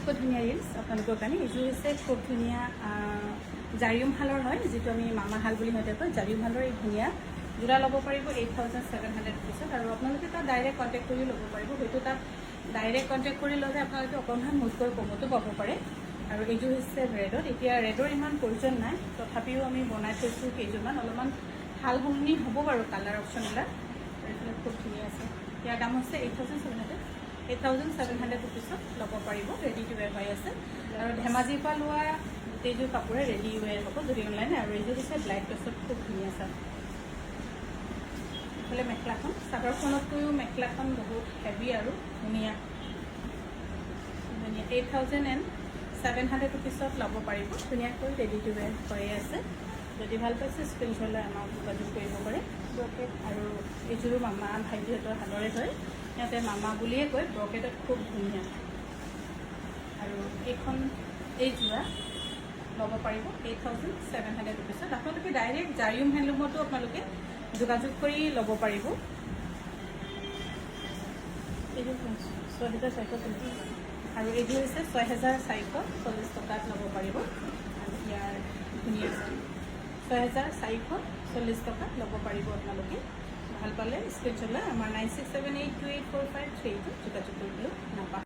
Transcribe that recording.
আটাইতকৈ ধুনীয়া ৰিলছ আপোনালোকৰ কাৰণে। এইযোৰ হৈছে খুব ধুনীয়া জাৰিয়ম শালৰ হয়, যিটো আমি মামা শাল বুলি সিহঁতে কয়। জাৰিয়ম শালৰ এই ধুনীয়া যোৰা ল'ব পাৰিব 8,700 ৰুপিছত। আৰু আপোনালোকে তাত ডাইৰেক্ট কণ্টেক্ট কৰি ল'ব পাৰিব। হয়তো তাত ডাইৰেক্ট কণ্টেক্ট কৰি ল'লে আপোনালোকে অকণমান মোতকৈ কমতো পাব পাৰে। আৰু এইযোৰ হৈছে ৰেডত। এতিয়া ৰেডৰ ইমান প্ৰয়োজন নাই, তথাপিও আমি বনাই থৈছোঁ কেইযোৰমান। অলপমান সাল সলনি হ'ব বাৰু কালাৰ অপশ্যনবিলাক। এইফালে খুব ধুনীয়া আছে। ইয়াৰ দাম হৈছে 8,700 ৰুপিছত ল'ব পাৰিব। ৰেডি টু ৱেৰ হৈ আছে। আৰু ধেমাজিৰ পৰা লোৱা গোটেইযোৰ কাপোৰে ৰেডি ৱেৰ হ'ব যদি অনলাইন। আৰু এইযোৰ হৈছে ব্লেক ড্ৰেছত খুব ধুনীয়া চাওক। এইফালে মেখেলাখন চাদৰখনতকৈও মেখেলাখন বহুত হেভি আৰু ধুনীয়া ধুনীয়া। 8,700 ৰুপিছত ল'ব পাৰিব। ধুনীয়াকৈ ৰেডি টু ৱেৰ হৈয়ে আছে। যদি ভাল পাইছে স্ক্ৰীনশ্বট লৈ আমাক যোগাযোগ কৰিব পাৰে। ব্ৰকেট আৰু এইযোৰো মামা ভাইটিহঁতৰ হালৰে হয়, সিহঁতে মামা বুলিয়ে কয়। ব্ৰকেটত খুব ধুনীয়া। আৰু এই যোৰা ল'ব পাৰিব 8,700 ৰুপিছত। আপোনালোকে ডাইৰেক্ট জাৰিয়ম হেণ্ডলুমতো আপোনালোকে যোগাযোগ কৰি ল'ব পাৰিব। এইযোৰ 6,440 আৰু এইযোৰ হৈছে 6,440 টকাত ল'ব পাৰিব। আৰু ইয়াৰ ধুনীয়া 6,440 টকাত ল'ব পাৰিব আপোনালোকে। ভাল পালে স্ক্ৰীনশ্বট লৈ আমাৰ 9678284532 যোগাযোগ কৰিবলৈ নাপাহৰিব।